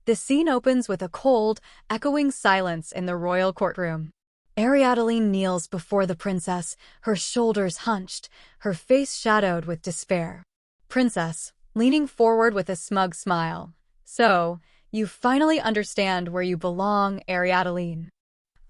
The scene opens with a cold, echoing silence in the royal courtroom. Ariadne kneels before the princess, her shoulders hunched, her face shadowed with despair. Princess, leaning forward with a smug smile. So, you finally understand where you belong, Ariadne.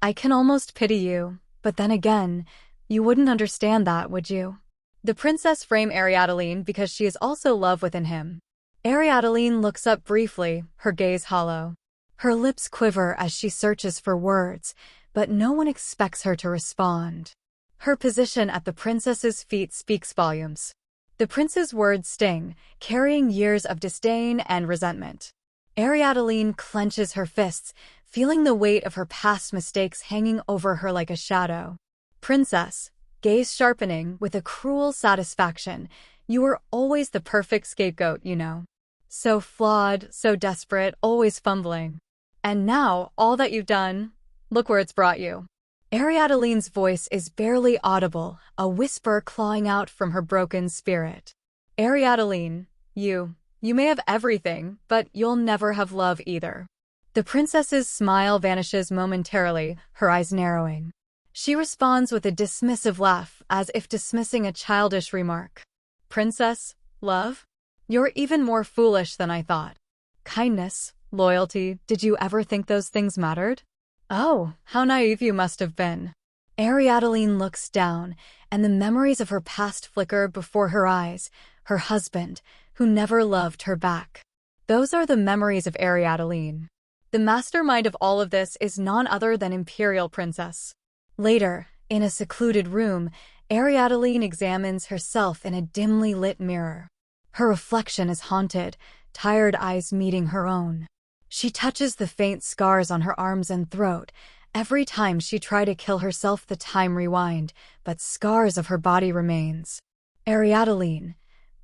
I can almost pity you, but then again, you wouldn't understand that, would you? The princess frames Ariadne because she is also love within him. Ariadne looks up briefly, her gaze hollow. Her lips quiver as she searches for words, but no one expects her to respond. Her position at the princess's feet speaks volumes. The prince's words sting, carrying years of disdain and resentment. Ariadne clenches her fists, feeling the weight of her past mistakes hanging over her like a shadow. Princess, gaze sharpening with a cruel satisfaction, you were always the perfect scapegoat, you know. So flawed, so desperate, always fumbling. And now, all that you've done, look where it's brought you. Ariadne's voice is barely audible, a whisper clawing out from her broken spirit. Ariadne, you may have everything, but you'll never have love either. The princess's smile vanishes momentarily, her eyes narrowing. She responds with a dismissive laugh, as if dismissing a childish remark. Princess, love? You're even more foolish than I thought. Kindness, loyalty, did you ever think those things mattered? Oh, how naive you must have been. Ariadne looks down, and the memories of her past flicker before her eyes, her husband, who never loved her back. Those are the memories of Ariadne. The mastermind of all of this is none other than Imperial Princess. Later, in a secluded room, Ariadne examines herself in a dimly lit mirror. Her reflection is haunted, tired eyes meeting her own. She touches the faint scars on her arms and throat. Every time she tried to kill herself, the time rewind, but scars of her body remains. Ariadne,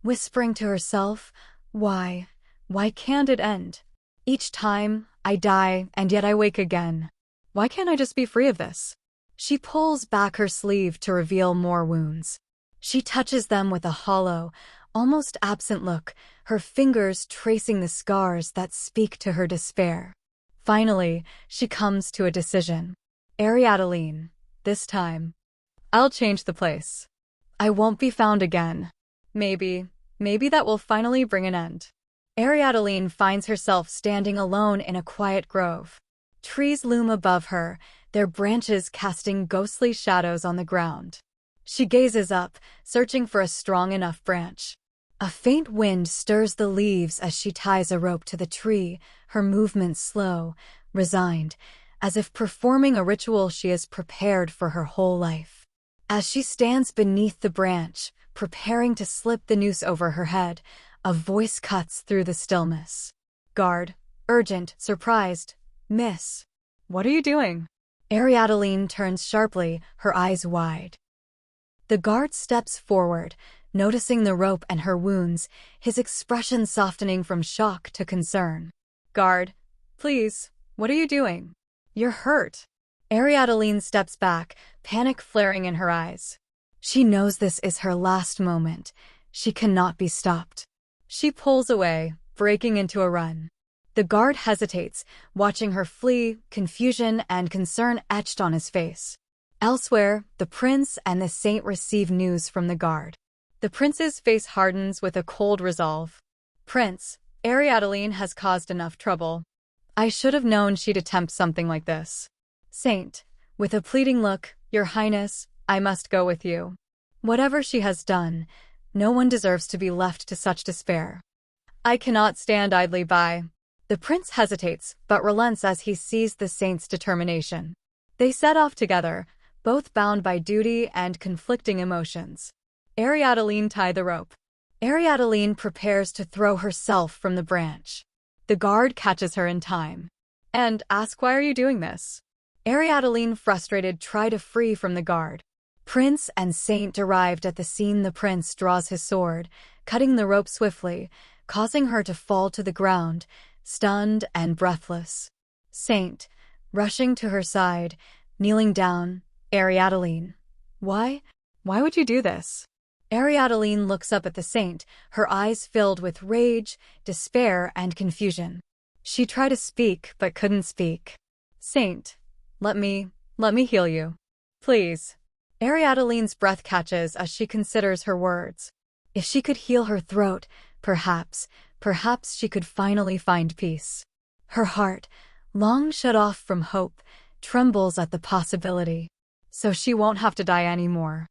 whispering to herself, why can't it end? Each time, I die, and yet I wake again. Why can't I just be free of this? She pulls back her sleeve to reveal more wounds. She touches them with a hollow, almost absent look, her fingers tracing the scars that speak to her despair. Finally, she comes to a decision. Ariadne, this time, I'll change the place. I won't be found again. Maybe that will finally bring an end. Ariadne finds herself standing alone in a quiet grove. Trees loom above her, their branches casting ghostly shadows on the ground. She gazes up, searching for a strong enough branch. A faint wind stirs the leaves as she ties a rope to the tree, her movements slow, resigned, as if performing a ritual she has prepared for her whole life. As she stands beneath the branch, preparing to slip the noose over her head, a voice cuts through the stillness. Guard, urgent, surprised, miss. What are you doing? Ariadne turns sharply, her eyes wide. The guard steps forward, noticing the rope and her wounds, his expression softening from shock to concern. Guard, please, what are you doing? You're hurt. Ariadne steps back, panic flaring in her eyes. She knows this is her last moment. She cannot be stopped. She pulls away, breaking into a run. The guard hesitates, watching her flee, confusion and concern etched on his face. Elsewhere, the prince and the saint receive news from the guard. The prince's face hardens with a cold resolve. Prince, Ariadne has caused enough trouble. I should have known she'd attempt something like this. Saint, with a pleading look, Your Highness, I must go with you. Whatever she has done, no one deserves to be left to such despair. I cannot stand idly by. The prince hesitates, but relents as he sees the saint's determination. They set off together, both bound by duty and conflicting emotions. Ariadne ties the rope. Ariadne prepares to throw herself from the branch. The guard catches her in time. And asks, why are you doing this? Ariadne, frustrated, tries to free from the guard. Prince and saint arrived at the scene. The prince draws his sword, cutting the rope swiftly, causing her to fall to the ground, stunned and breathless. Saint, rushing to her side, kneeling down, Ariadne, why would you do this? Ariadne looks up at the saint, her eyes filled with rage, despair, and confusion. She tried to speak but couldn't speak. Saint, let me heal you. Please. Ariadne's breath catches as she considers her words. If she could heal her throat, perhaps she could finally find peace. Her heart, long shut off from hope, trembles at the possibility. So she won't have to die anymore.